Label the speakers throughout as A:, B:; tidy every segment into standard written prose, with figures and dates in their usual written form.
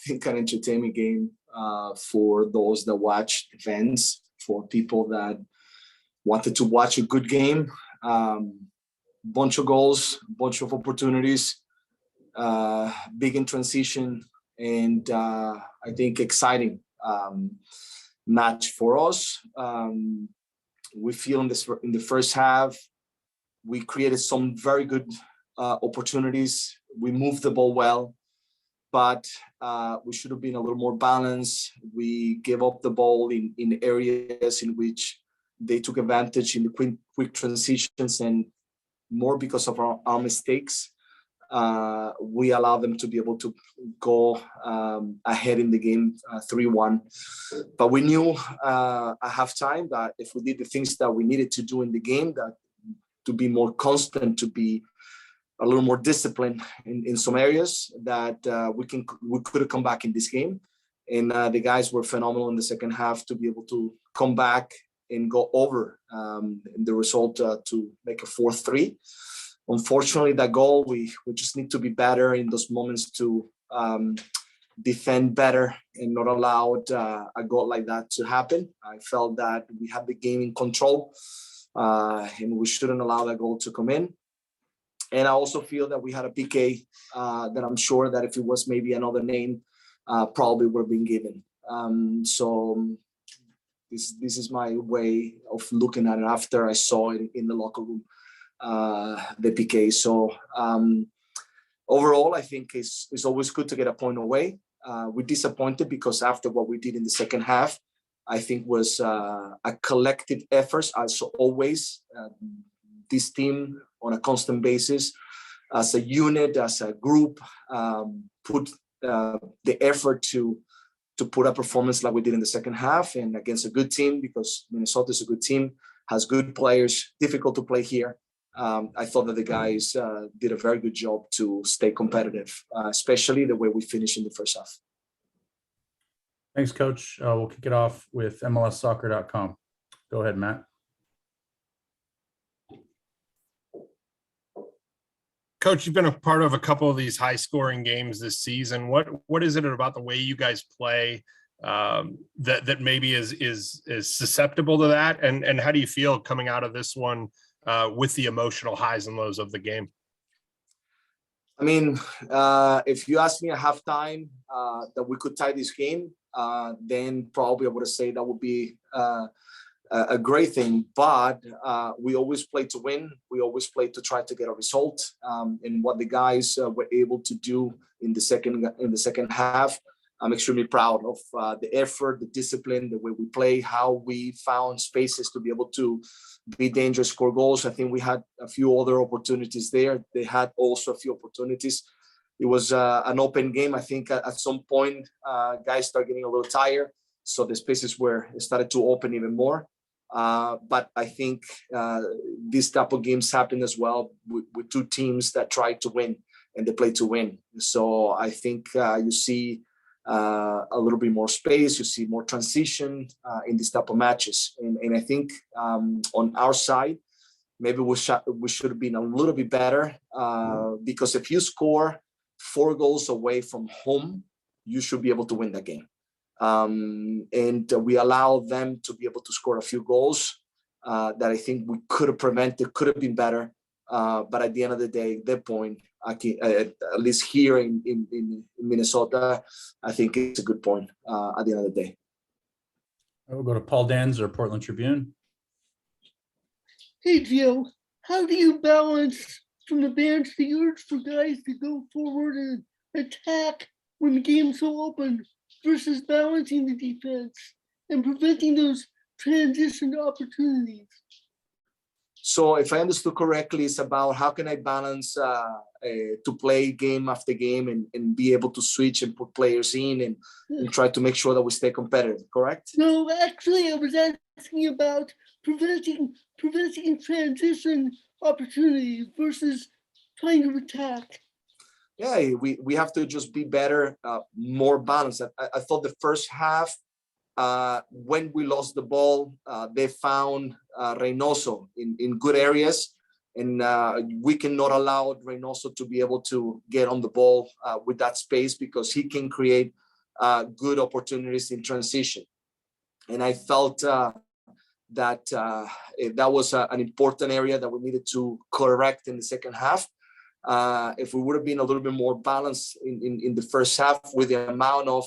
A: think, an entertainment game for those that watch, the fans, for people that wanted to watch a good game. Bunch of goals, bunch of opportunities, big in transition, and I think exciting match for us. We feel in the first half, we created some very good opportunities. We moved the ball well, but we should have been a little more balanced. We gave up the ball in areas in which they took advantage in the quick transitions, and more because of our mistakes. We allowed them to be able to go ahead in the game 3-1. But we knew at halftime that if we did the things that we needed to do in the game, that to be more constant, to be a little more disciplined in some areas, that we could have come back in this game. And the guys were phenomenal in the second half to be able to come back and go over the result to make a 4-3. Unfortunately, that goal, we just need to be better in those moments to defend better and not allow a goal like that to happen. I felt that we had the game in control and we shouldn't allow that goal to come in. And I also feel that we had a PK that I'm sure that if it was maybe another name, probably would have been given. So this is my way of looking at it after I saw it in the locker room, the PK. So overall, I think it's always good to get a point away. We're disappointed because after what we did in the second half, I think was a collective effort, as always. This team on a constant basis, as a unit, as a group, put the effort to put a performance like we did in the second half and against a good team, because Minnesota is a good team, has good players, difficult to play here. I thought that the guys did a very good job to stay competitive, especially the way we finished in the first half.
B: Thanks, Coach. We'll kick it off with MLSsoccer.com. Go ahead, Matt.
C: Coach, you've been a part of a couple of these high-scoring games this season. What is it about the way you guys play that maybe is susceptible to that? And how do you feel coming out of this one with the emotional highs and lows of the game?
A: I mean, if you ask me at halftime that we could tie this game, then probably I would have said that would be a great thing. But we always play to win. We always play to try to get a result. And what the guys were able to do in the second half, I'm extremely proud of the effort, the discipline, the way we play, how we found spaces to be able to be dangerous, score goals. I think we had a few other opportunities there. They had also a few opportunities. It was an open game. I think at some point, guys started getting a little tired. So the spaces started to open even more. But I think these type of games happen as well with two teams that try to win and they play to win. So I think you see a little bit more space, you see more transition in these type of matches. And I think on our side, maybe we should have been a little bit better because if you score 4 goals away from home, you should be able to win that game. And we allow them to be able to score a few goals that I think we could have prevented, could have been better. But at the end of the day, their point, at least here in Minnesota, I think it's a good point at the end of the day.
B: We'll go to Paul Danzer, Portland Tribune.
D: Hey, Joe, how do you balance from the bench the urge for guys to go forward and attack when the game's so open versus balancing the defense and preventing those transition opportunities?
A: So if I understood correctly, it's about how can I balance to play game after game and be able to switch and put players in and try to make sure that we stay competitive, correct?
D: No, actually, I was asking about preventing transition opportunities versus trying to attack.
A: Yeah, we have to just be better, more balanced. I thought the first half, when we lost the ball, they found Reynoso in good areas, and we cannot allow Reynoso to be able to get on the ball with that space because he can create good opportunities in transition. And I felt that was an important area that we needed to correct in the second half. If we would have been a little bit more balanced in the first half with the amount of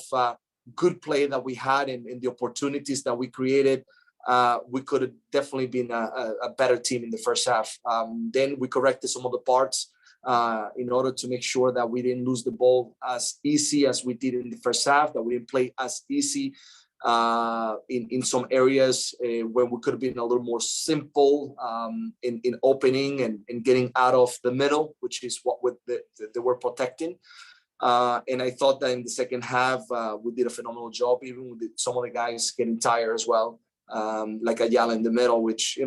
A: good play that we had and the opportunities that we created, we could have definitely been a better team in the first half. Then we corrected some of the parts in order to make sure that we didn't lose the ball as easy as we did in the first half, that we didn't play as easy in some areas where we could have been a little more simple in opening and getting out of the middle, which is what they were protecting. And I thought that in the second half, we did a phenomenal job, even with some of the guys getting tired as well, like Ayala in the middle, which,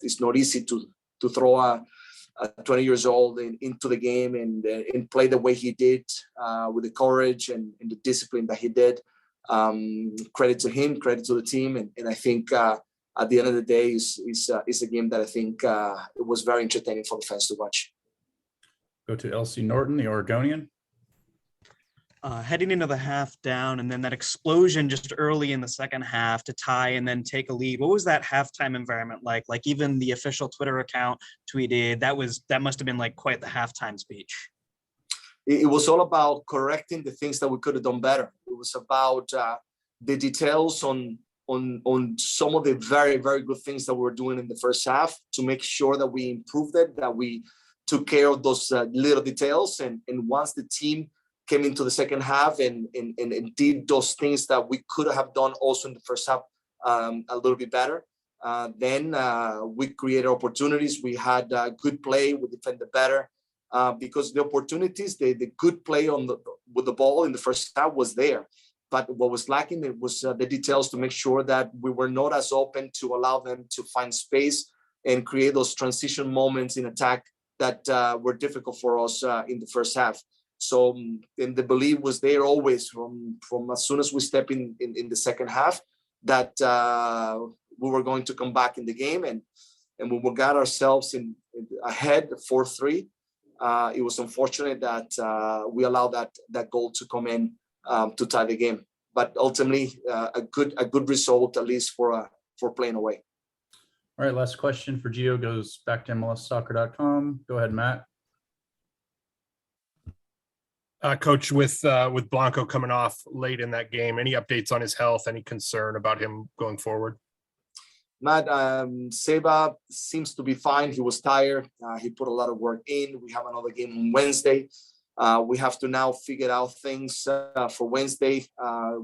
A: it's not easy to throw a 20 years old into the game and play the way he did, with the courage and the discipline that he did. Credit to him, credit to the team. And I think at the end of the day is a game that I think it was very entertaining for the fans to watch.
B: Go to LC Norton, the Oregonian.
E: Heading into the half down and then that explosion just early in the second half to tie and then take a lead. What was that halftime environment like? Like even the official Twitter account tweeted that must have been like quite the halftime speech.
A: It was all about correcting the things that we could have done better. It was about the details on some of the very, very good things that we were doing in the first half to make sure that we improved it, that we took care of those little details. And once the team came into the second half and did those things that we could have done also in the first half a little bit better, then we created opportunities. We had good play. We defended better. Because the opportunities, the good play with the ball in the first half was there, but what was lacking it was the details to make sure that we were not as open to allow them to find space and create those transition moments in attack that were difficult for us in the first half. So, and the belief was there always from as soon as we step in the second half that we were going to come back in the game, and when we got ourselves ahead 4-3. It was unfortunate that we allowed that goal to come in to tie the game, but ultimately a good result, at least for playing away.
B: All right, last question for Gio goes back to MLSsoccer.com. Go ahead, Matt.
C: Coach, with Blanco coming off late in that game, any updates on his health? Any concern about him going forward?
A: Matt, Seba seems to be fine. He was tired. He put a lot of work in. We have another game on Wednesday. We have to now figure out things for Wednesday.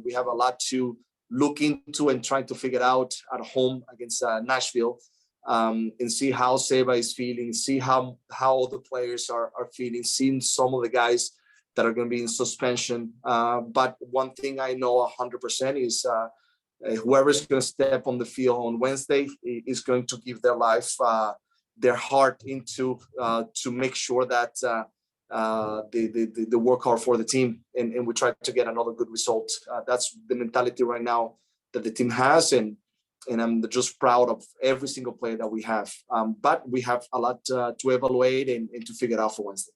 A: We have a lot to look into and try to figure out at home against Nashville, and see how Seba is feeling, see how the players are feeling, seeing some of the guys that are going to be in suspension. But one thing I know 100% is whoever's going to step on the field on Wednesday is going to give their life, their heart into to make sure that they work hard for the team and we try to get another good result. That's the mentality right now that the team has, and I'm just proud of every single player that we have. But we have a lot to evaluate and to figure out for Wednesday.